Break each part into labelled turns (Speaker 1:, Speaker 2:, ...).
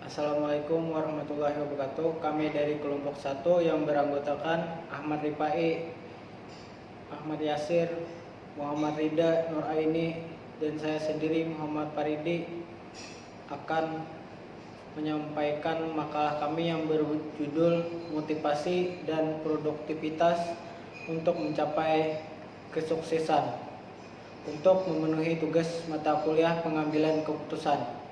Speaker 1: Assalamualaikum warahmatullahi wabarakatuh. Kami dari kelompok 1 yang beranggotakan Ahmad Rifai, Ahmad Yasir, Muhammad Rida, Nur Aini, dan saya sendiri Muhammad Faridi akan menyampaikan makalah kami yang berjudul Motivasi dan Produktivitas untuk mencapai kesuksesan untuk memenuhi tugas mata kuliah pengambilan keputusan.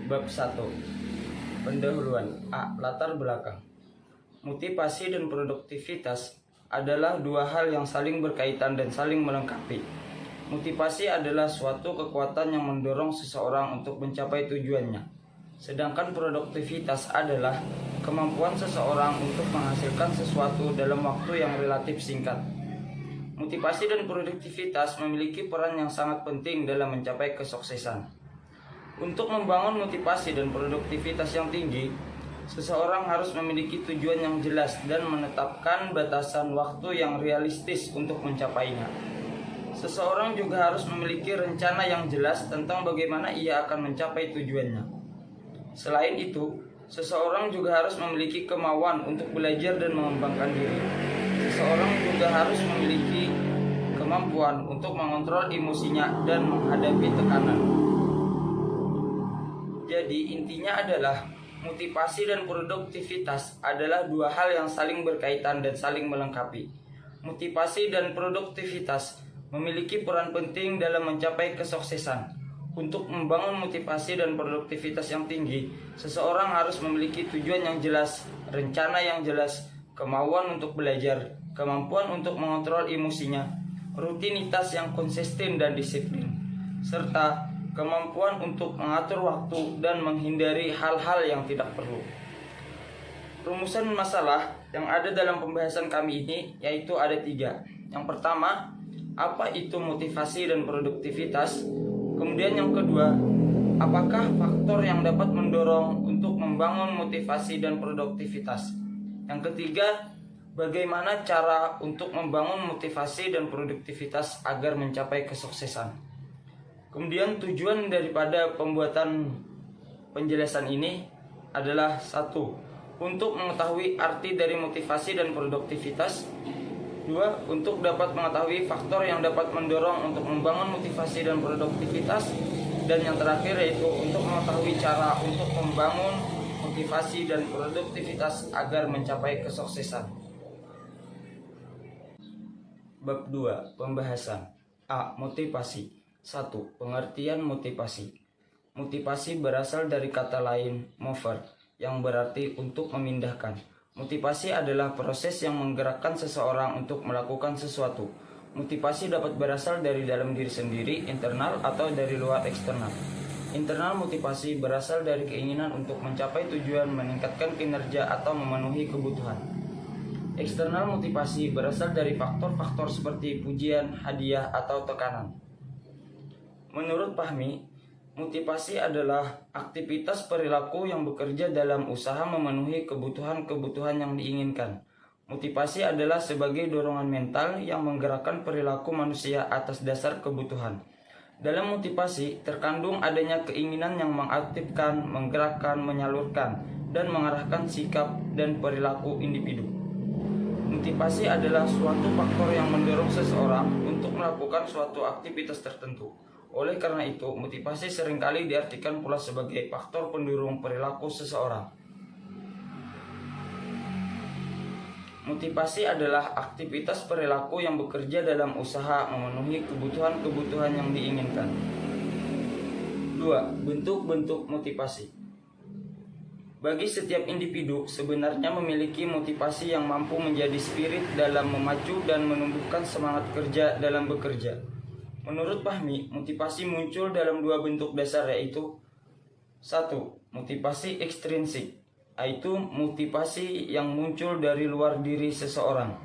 Speaker 2: Bab 1. Pendahuluan. A. Latar belakang. Motivasi dan produktivitas adalah dua hal yang saling berkaitan dan saling melengkapi. Motivasi adalah suatu kekuatan yang mendorong seseorang untuk mencapai tujuannya. Sedangkan produktivitas adalah kemampuan seseorang untuk menghasilkan sesuatu dalam waktu yang relatif singkat. Motivasi dan produktivitas memiliki peran yang sangat penting dalam mencapai kesuksesan. Untuk membangun motivasi dan produktivitas yang tinggi, seseorang harus memiliki tujuan yang jelas dan menetapkan batasan waktu yang realistis untuk mencapainya. Seseorang juga harus memiliki rencana yang jelas tentang bagaimana ia akan mencapai tujuannya. Selain itu, seseorang juga harus memiliki kemauan untuk belajar dan mengembangkan diri. Seseorang juga harus memiliki kemampuan untuk mengontrol emosinya dan menghadapi tekanan. Jadi intinya adalah motivasi dan produktivitas adalah dua hal yang saling berkaitan dan saling melengkapi. Motivasi dan produktivitas memiliki peran penting dalam mencapai kesuksesan. Untuk membangun motivasi dan produktivitas yang tinggi, seseorang harus memiliki tujuan yang jelas, rencana yang jelas, kemauan untuk belajar, kemampuan untuk mengontrol emosinya, rutinitas yang konsisten dan disiplin, serta kemampuan untuk mengatur waktu dan menghindari hal-hal yang tidak perlu. Rumusan masalah yang ada dalam pembahasan kami ini yaitu ada 3. Yang pertama, apa itu motivasi dan produktivitas? Kemudian yang kedua, apakah faktor yang dapat mendorong untuk membangun motivasi dan produktivitas? Yang ketiga, bagaimana cara untuk membangun motivasi dan produktivitas agar mencapai kesuksesan? Kemudian tujuan daripada pembuatan penjelasan ini adalah 1. Untuk mengetahui arti dari motivasi dan produktivitas. 2. Untuk dapat mengetahui faktor yang dapat mendorong untuk membangun motivasi dan produktivitas. Dan yang terakhir yaitu untuk mengetahui cara untuk membangun motivasi dan produktivitas agar mencapai kesuksesan. Bab 2. Pembahasan. A. Motivasi. 1. Pengertian motivasi. Motivasi berasal dari kata lain mover, yang berarti untuk memindahkan. Motivasi adalah proses yang menggerakkan seseorang untuk melakukan sesuatu. Motivasi dapat berasal dari dalam diri sendiri, internal, atau dari luar, eksternal. Internal motivasi berasal dari keinginan untuk mencapai tujuan, meningkatkan kinerja, atau memenuhi kebutuhan. Eksternal motivasi berasal dari faktor-faktor seperti pujian, hadiah, atau tekanan. Menurut Fahmi, motivasi adalah aktivitas perilaku yang bekerja dalam usaha memenuhi kebutuhan-kebutuhan yang diinginkan. Motivasi adalah sebagai dorongan mental yang menggerakkan perilaku manusia atas dasar kebutuhan. Dalam motivasi terkandung adanya keinginan yang mengaktifkan, menggerakkan, menyalurkan, dan mengarahkan sikap dan perilaku individu. Motivasi adalah suatu faktor yang mendorong seseorang untuk melakukan suatu aktivitas tertentu. Oleh karena itu, motivasi seringkali diartikan pula sebagai faktor pendorong perilaku seseorang. Motivasi adalah aktivitas perilaku yang bekerja dalam usaha memenuhi kebutuhan-kebutuhan yang diinginkan. 2. Bentuk-bentuk motivasi. Bagi setiap individu, sebenarnya memiliki motivasi yang mampu menjadi spirit dalam memacu dan menumbuhkan semangat kerja dalam bekerja. Menurut Fahmi, motivasi muncul dalam 2 bentuk dasar yaitu 1. Motivasi ekstrinsik, yaitu motivasi yang muncul dari luar diri seseorang.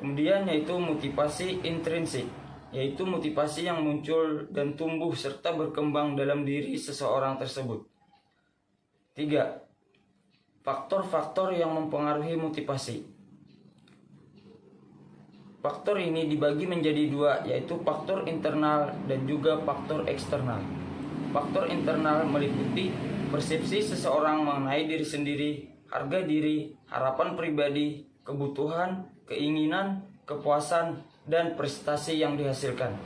Speaker 2: Kemudian yaitu motivasi intrinsik, yaitu motivasi yang muncul dan tumbuh serta berkembang dalam diri seseorang tersebut. 3. Faktor-faktor yang mempengaruhi motivasi. Faktor ini dibagi menjadi 2, yaitu faktor internal dan juga faktor eksternal. Faktor internal meliputi persepsi seseorang mengenai diri sendiri, harga diri, harapan pribadi, kebutuhan, keinginan, kepuasan, dan prestasi yang dihasilkan.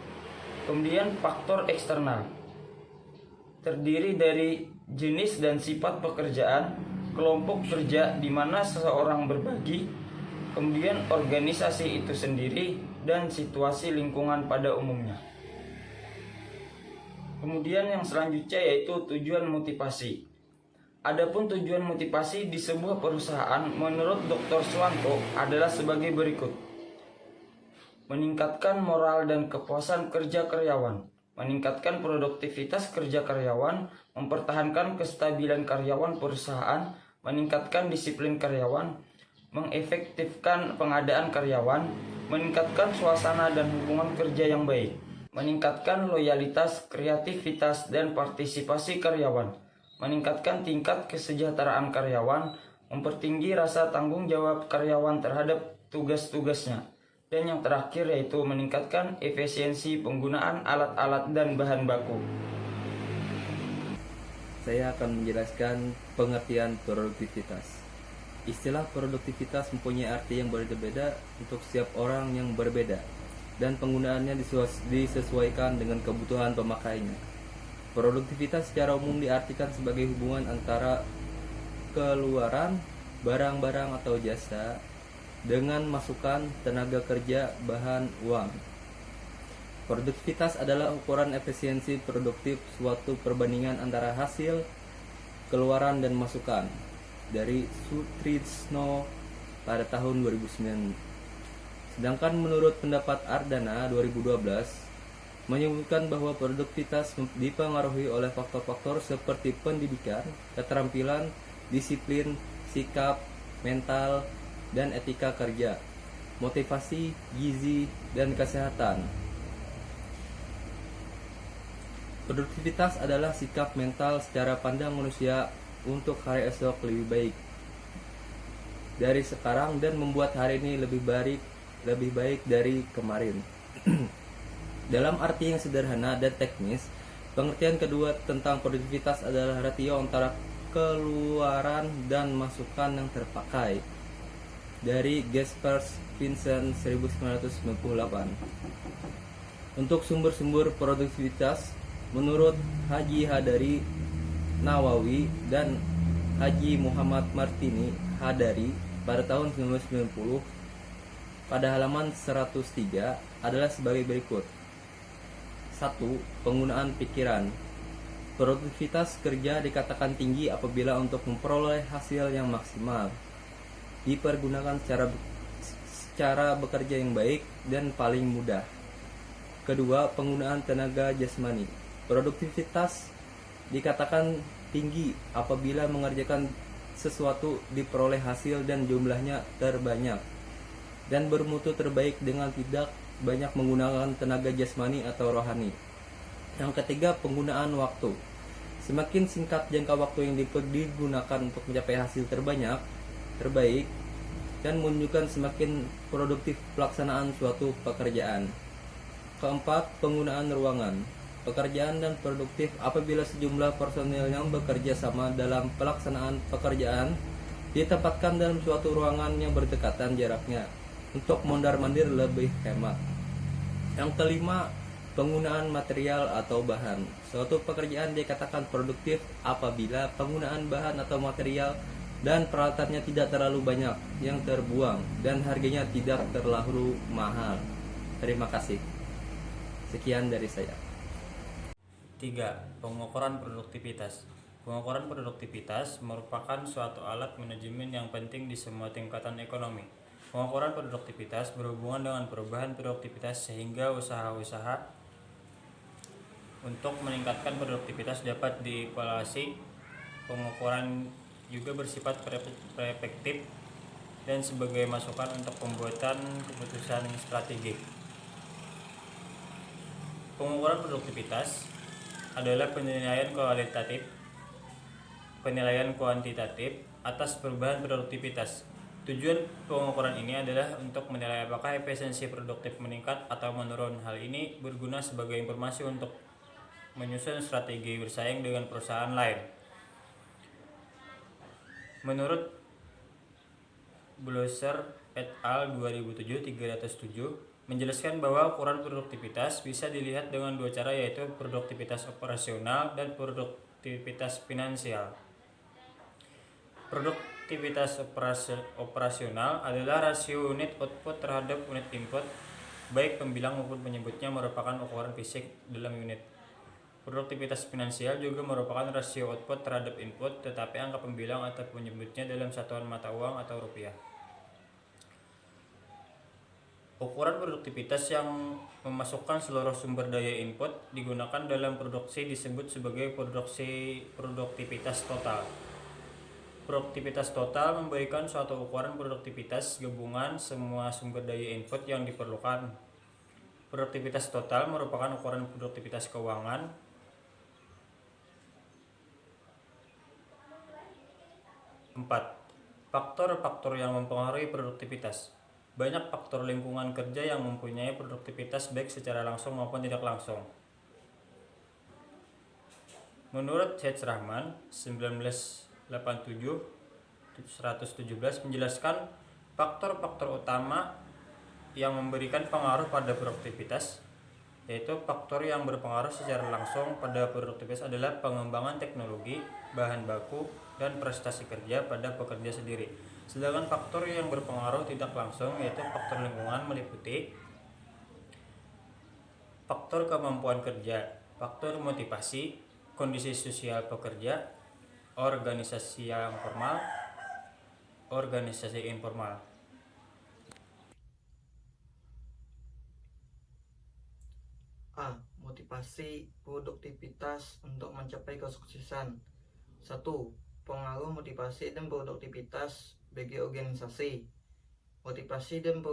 Speaker 2: Kemudian faktor eksternal terdiri dari jenis dan sifat pekerjaan, kelompok kerja di mana seseorang berbagi, kemudian organisasi itu sendiri, dan situasi lingkungan pada umumnya. Kemudian yang selanjutnya yaitu tujuan motivasi. Adapun tujuan motivasi di sebuah perusahaan menurut Dr. Swanto adalah sebagai berikut. Meningkatkan moral dan kepuasan kerja karyawan, meningkatkan produktivitas kerja karyawan, mempertahankan kestabilan karyawan perusahaan, meningkatkan disiplin karyawan, mengefektifkan pengadaan karyawan, meningkatkan suasana dan hubungan kerja yang baik, meningkatkan loyalitas, kreativitas, dan partisipasi karyawan, meningkatkan tingkat kesejahteraan karyawan, mempertinggi rasa tanggung jawab karyawan terhadap tugas-tugasnya, dan yang terakhir yaitu meningkatkan efisiensi penggunaan alat-alat dan bahan baku.
Speaker 3: Saya akan menjelaskan pengertian produktivitas. Istilah produktivitas mempunyai arti yang berbeda untuk setiap orang yang berbeda, dan penggunaannya disesuaikan dengan kebutuhan pemakainya. Produktivitas secara umum diartikan sebagai hubungan antara keluaran barang-barang atau jasa dengan masukan tenaga kerja, bahan, uang. Produktivitas adalah ukuran efisiensi produktif suatu perbandingan antara hasil, keluaran, dan masukan. Dari Sutrisno pada tahun 2009. Sedangkan menurut pendapat Ardana 2012 menyebutkan bahwa produktivitas dipengaruhi oleh faktor-faktor seperti pendidikan, keterampilan, disiplin, sikap, mental, dan etika kerja, motivasi, gizi, dan kesehatan. Produktivitas adalah sikap mental secara pandang manusia untuk hari esok lebih baik dari sekarang dan membuat hari ini lebih baik dari kemarin. Dalam arti yang sederhana dan teknis, pengertian kedua tentang produktivitas adalah ratio antara keluaran dan masukan yang terpakai. Dari Gaspers Vincent 1998. Untuk sumber-sumber produktivitas menurut Haji Hadari Nawawi dan Haji Muhammad Martini Hadari pada tahun 1990 pada halaman 103 adalah sebagai berikut. 1. Penggunaan pikiran. Produktivitas kerja dikatakan tinggi apabila untuk memperoleh hasil yang maksimal dipergunakan secara bekerja yang baik dan paling mudah. Kedua, penggunaan tenaga jasmani. Produktivitas dikatakan tinggi apabila mengerjakan sesuatu diperoleh hasil dan jumlahnya terbanyak dan bermutu terbaik dengan tidak banyak menggunakan tenaga jasmani atau rohani. Yang ketiga, penggunaan waktu. Semakin singkat jangka waktu yang digunakan untuk mencapai hasil terbaik dan menunjukkan semakin produktif pelaksanaan suatu pekerjaan. Keempat, penggunaan ruangan. Pekerjaan dan produktif apabila sejumlah personil yang bekerja sama dalam pelaksanaan pekerjaan ditempatkan dalam suatu ruangan yang berdekatan jaraknya untuk mondar-mandir lebih hemat. Yang kelima, penggunaan material atau bahan. Suatu pekerjaan dikatakan produktif apabila penggunaan bahan atau material dan peralatannya tidak terlalu banyak yang terbuang dan harganya tidak terlalu mahal. Terima kasih. Sekian dari saya.
Speaker 4: 3. Pengukuran produktivitas. Pengukuran produktivitas merupakan suatu alat manajemen yang penting di semua tingkatan ekonomi. Pengukuran produktivitas berhubungan dengan perubahan produktivitas sehingga usaha-usaha untuk meningkatkan produktivitas dapat dievaluasi. Pengukuran juga bersifat preventif dan sebagai masukan untuk pembuatan keputusan strategik. Pengukuran produktivitas adalah penilaian kuantitatif atas perubahan produktivitas. Tujuan pengukuran ini adalah untuk menilai apakah efisiensi produktif meningkat atau menurun. Hal ini berguna sebagai informasi untuk menyusun strategi bersaing dengan perusahaan lain. Menurut Blosser et al. 2007-307 menjelaskan bahwa ukuran produktivitas bisa dilihat dengan dua cara, yaitu produktivitas operasional dan produktivitas finansial. Produktivitas operasional adalah rasio unit output terhadap unit input, baik pembilang maupun penyebutnya merupakan ukuran fisik dalam unit. Produktivitas finansial juga merupakan rasio output terhadap input, tetapi angka pembilang atau penyebutnya dalam satuan mata uang atau rupiah. Ukuran produktivitas yang memasukkan seluruh sumber daya input digunakan dalam produksi disebut sebagai produktivitas total. Produktivitas total memberikan suatu ukuran produktivitas gabungan semua sumber daya input yang diperlukan. Produktivitas total merupakan ukuran produktivitas keuangan. 4. Faktor-faktor yang mempengaruhi produktivitas. Banyak faktor lingkungan kerja yang mempunyai produktivitas baik secara langsung maupun tidak langsung. Menurut H. Rahman 1987-117 menjelaskan faktor-faktor utama yang memberikan pengaruh pada produktivitas, yaitu faktor yang berpengaruh secara langsung pada produktivitas adalah pengembangan teknologi, bahan baku, dan prestasi kerja pada pekerja sendiri. Sedangkan faktor yang berpengaruh tidak langsung yaitu faktor lingkungan meliputi faktor kemampuan kerja, faktor motivasi, kondisi sosial pekerja, organisasi yang formal, organisasi informal.
Speaker 1: A. Motivasi produktivitas untuk mencapai kesuksesan. 1. Pengaruh motivasi dan produktivitas bagi organisasi. Motivasi dan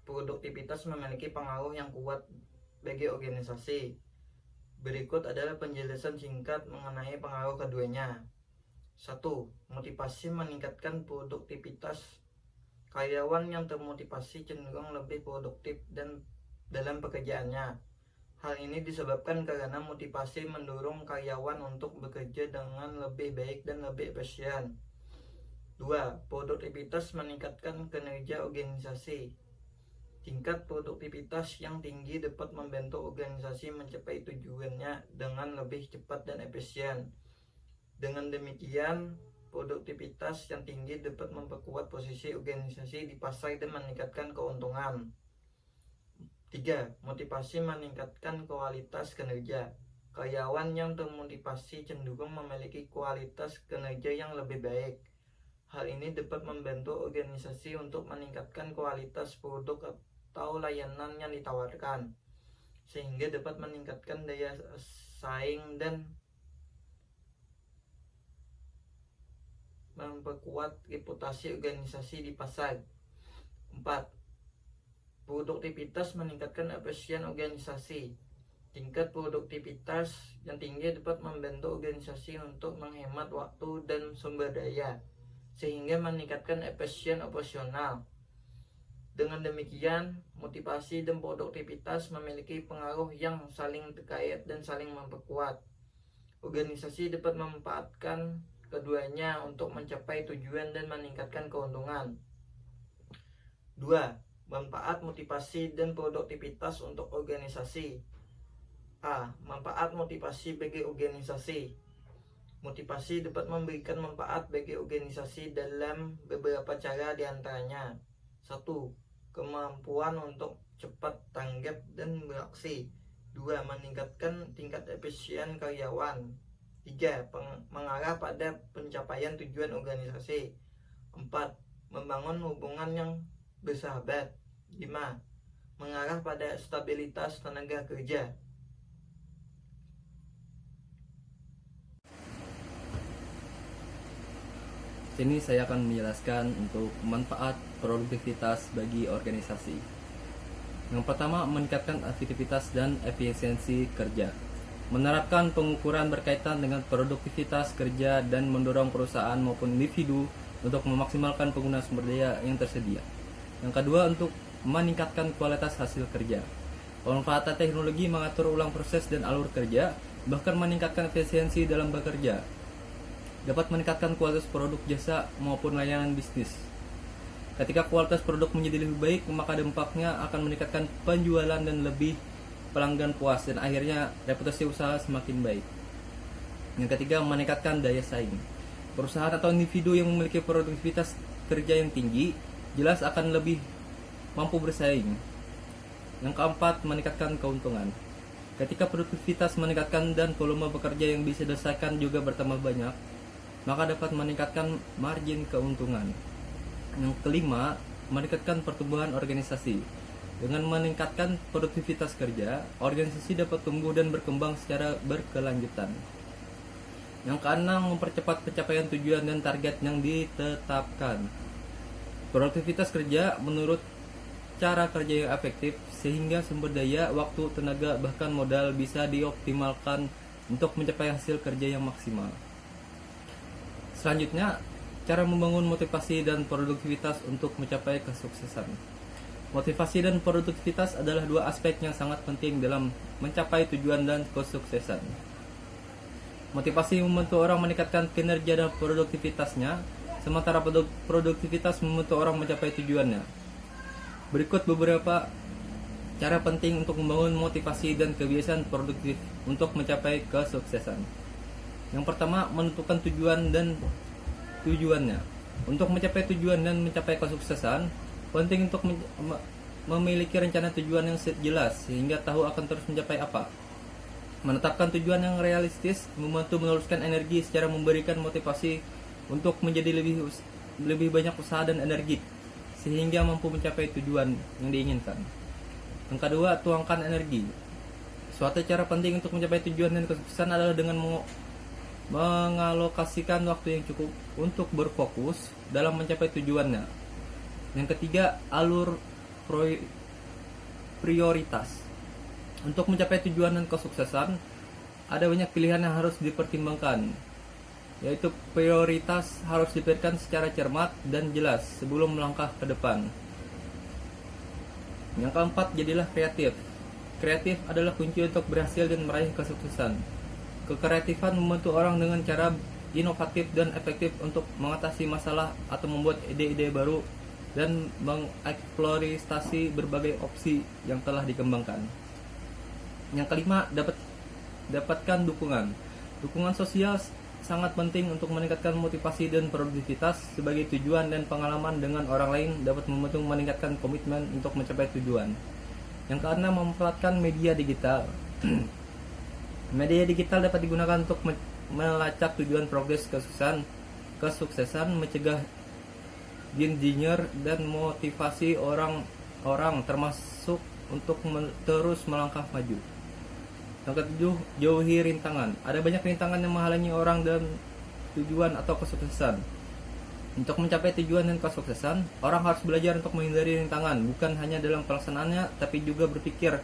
Speaker 1: produktivitas memiliki pengaruh yang kuat bagi organisasi. Berikut adalah penjelasan singkat mengenai pengaruh keduanya. 1. Motivasi meningkatkan produktivitas. Karyawan yang termotivasi cenderung lebih produktif dan dalam pekerjaannya. Hal ini disebabkan karena motivasi mendorong karyawan untuk bekerja dengan lebih baik dan lebih efisien. 2. Produktivitas meningkatkan kinerja organisasi. Tingkat produktivitas yang tinggi dapat membantu organisasi mencapai tujuannya dengan lebih cepat dan efisien. Dengan demikian, produktivitas yang tinggi dapat memperkuat posisi organisasi di pasar dan meningkatkan keuntungan. 3. Motivasi meningkatkan kualitas kinerja. Karyawan yang termotivasi cenderung memiliki kualitas kinerja yang lebih baik. Hal ini dapat membantu organisasi untuk meningkatkan kualitas produk atau layanan yang ditawarkan, sehingga dapat meningkatkan daya saing dan memperkuat reputasi organisasi di pasar. 4. Produktivitas meningkatkan efisien organisasi. Tingkat produktivitas yang tinggi dapat membantu organisasi untuk menghemat waktu dan sumber daya, sehingga meningkatkan efisien operasional. Dengan demikian, motivasi dan produktivitas memiliki pengaruh yang saling terkait dan saling memperkuat. Organisasi dapat memanfaatkan keduanya untuk mencapai tujuan dan meningkatkan keuntungan. 2. Manfaat motivasi dan produktivitas untuk organisasi. A. Manfaat motivasi bagi organisasi. Motivasi dapat memberikan manfaat bagi organisasi dalam beberapa cara, diantaranya: 1. Kemampuan untuk cepat tanggap dan beraksi. 2. Meningkatkan tingkat efisien karyawan. 3. Mengarah pada pencapaian tujuan organisasi. 4. Membangun hubungan yang bersahabat. 5. Mengarah pada stabilitas tenaga kerja.
Speaker 3: Sini saya akan menjelaskan untuk manfaat produktivitas bagi organisasi. Yang pertama, meningkatkan efektivitas dan efisiensi kerja. Menerapkan pengukuran berkaitan dengan produktivitas kerja dan mendorong perusahaan maupun individu untuk memaksimalkan penggunaan sumber daya yang tersedia. Yang kedua, untuk meningkatkan kualitas hasil kerja. Pemanfaatan teknologi mengatur ulang proses dan alur kerja bahkan meningkatkan efisiensi dalam bekerja. Dapat meningkatkan kualitas produk jasa maupun layanan bisnis. Ketika kualitas produk menjadi lebih baik, maka dampaknya akan meningkatkan penjualan dan lebih pelanggan puas, dan akhirnya reputasi usaha semakin baik. Yang ketiga, meningkatkan daya saing. Perusahaan atau individu yang memiliki produktivitas kerja yang tinggi jelas akan lebih mampu bersaing. Yang keempat, meningkatkan keuntungan. Ketika produktivitas meningkatkan dan volume bekerja yang bisa diselesaikan juga bertambah banyak, maka dapat meningkatkan margin keuntungan. Yang kelima, meningkatkan pertumbuhan organisasi. Dengan meningkatkan produktivitas kerja, organisasi dapat tumbuh dan berkembang secara berkelanjutan. Yang keenam, mempercepat pencapaian tujuan dan target yang ditetapkan. Produktivitas kerja menurut cara kerja yang efektif, sehingga sumber daya, waktu, tenaga, bahkan modal bisa dioptimalkan untuk mencapai hasil kerja yang maksimal. Selanjutnya, cara membangun motivasi dan produktivitas untuk mencapai kesuksesan. Motivasi dan produktivitas adalah dua aspek yang sangat penting dalam mencapai tujuan dan kesuksesan. Motivasi membantu orang meningkatkan kinerja dan produktivitasnya, sementara produktivitas membantu orang mencapai tujuannya. Berikut beberapa cara penting untuk membangun motivasi dan kebiasaan produktif untuk mencapai kesuksesan. Yang pertama, menentukan tujuan dan tujuannya. Untuk mencapai tujuan dan mencapai kesuksesan, penting untuk memiliki rencana tujuan yang jelas sehingga tahu akan terus mencapai apa. Menetapkan tujuan yang realistis membantu meneruskan energi secara memberikan motivasi untuk menjadi lebih banyak usaha dan energi sehingga mampu mencapai tujuan yang diinginkan. Yang kedua, tuangkan energi. Suatu cara penting untuk mencapai tujuan dan kesuksesan adalah dengan mengalokasikan waktu yang cukup untuk berfokus dalam mencapai tujuannya. Yang ketiga, alur prioritas. Untuk mencapai tujuan dan kesuksesan, ada banyak pilihan yang harus dipertimbangkan, yaitu prioritas harus diberikan secara cermat dan jelas sebelum melangkah ke depan. Yang keempat, jadilah kreatif. Kreatif adalah kunci untuk berhasil dan meraih kesuksesan. Kekreatifan membantu orang dengan cara inovatif dan efektif untuk mengatasi masalah atau membuat ide-ide baru dan mengeksplorasi berbagai opsi yang telah dikembangkan. Yang kelima, dapatkan dukungan. Dukungan sosial sangat penting untuk meningkatkan motivasi dan produktivitas. Sebagai tujuan dan pengalaman dengan orang lain dapat membantu meningkatkan komitmen untuk mencapai tujuan. Yang keenam, memanfaatkan media digital. Media digital dapat digunakan untuk melacak tujuan progres kesuksesan, mencegah jinjingan dan motivasi orang-orang termasuk untuk terus melangkah maju. Yang ketujuh, jauhi rintangan. Ada banyak rintangan yang menghalangi orang dan tujuan atau kesuksesan. Untuk mencapai tujuan dan kesuksesan, orang harus belajar untuk menghindari rintangan, bukan hanya dalam pelaksanaannya, tapi juga berpikir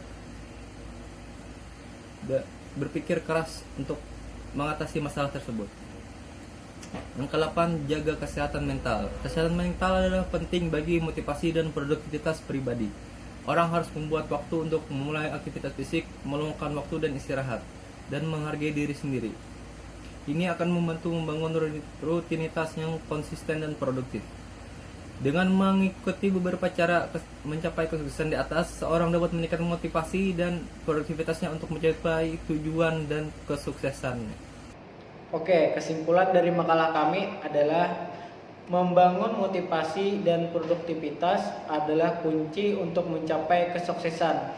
Speaker 3: keras untuk mengatasi masalah tersebut. Yang ke-8, jaga kesehatan mental. Kesehatan mental adalah penting bagi motivasi dan produktivitas pribadi. Orang harus membuat waktu untuk memulai aktivitas fisik, meluangkan waktu dan istirahat, dan menghargai diri sendiri. Ini akan membantu membangun rutinitas yang konsisten dan produktif. Dengan mengikuti beberapa cara mencapai kesuksesan di atas, seorang dapat meningkatkan motivasi dan produktivitasnya untuk mencapai tujuan dan kesuksesannya.
Speaker 5: Oke, kesimpulan dari makalah kami adalah membangun motivasi dan produktivitas adalah kunci untuk mencapai kesuksesan.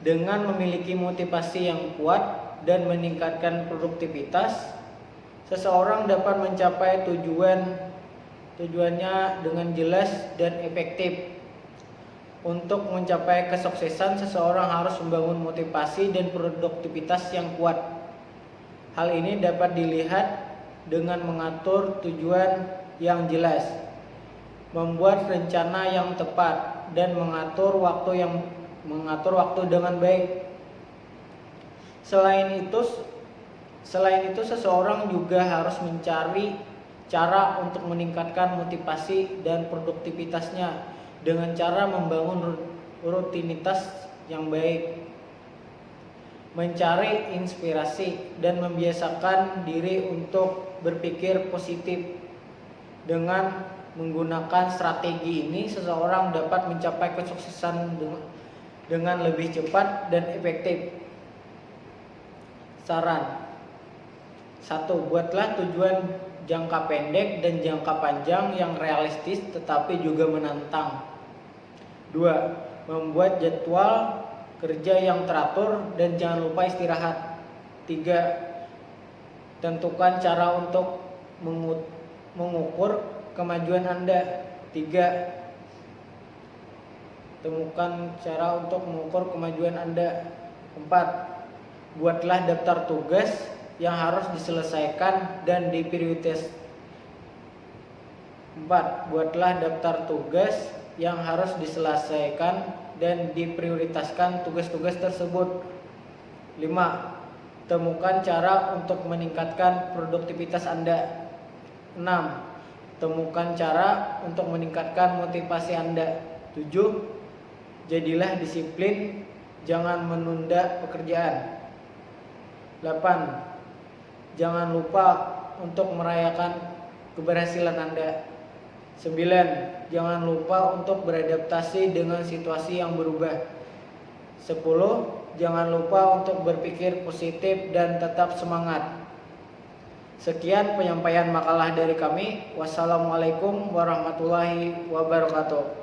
Speaker 5: Dengan memiliki motivasi yang kuat dan meningkatkan produktivitas, seseorang dapat mencapai tujuannya dengan jelas dan efektif. Untuk mencapai kesuksesan, seseorang harus membangun motivasi dan produktivitas yang kuat. Hal ini dapat dilihat dengan mengatur tujuan yang jelas, membuat rencana yang tepat, dan mengatur waktu dengan baik. Selain itu seseorang juga harus mencari cara untuk meningkatkan motivasi dan produktivitasnya dengan cara membangun rutinitas yang baik. mencari inspirasi dan membiasakan diri untuk berpikir positif. Dengan menggunakan strategi ini, seseorang dapat mencapai kesuksesan dengan lebih cepat dan efektif. Saran: 1. Buatlah tujuan jangka pendek dan jangka panjang yang realistis tetapi juga menantang. 2. Membuat jadwal kerja yang teratur dan jangan lupa istirahat. 3. Tentukan cara untuk mengukur kemajuan Anda. 3. Temukan cara untuk mengukur kemajuan Anda. 4. Buatlah daftar tugas yang harus diselesaikan dan diprioritaskan. 4. Buatlah daftar tugas yang harus diselesaikan dan diprioritaskan tugas-tugas tersebut. 5. Temukan cara untuk meningkatkan produktivitas Anda. 6. Temukan cara untuk meningkatkan motivasi Anda. 7. Jadilah disiplin, jangan menunda pekerjaan. 8. Jangan lupa untuk merayakan keberhasilan Anda. 9. Jangan lupa untuk beradaptasi dengan situasi yang berubah. 10. Jangan lupa untuk berpikir positif dan tetap semangat. Sekian penyampaian makalah dari kami. Wassalamualaikum warahmatullahi wabarakatuh.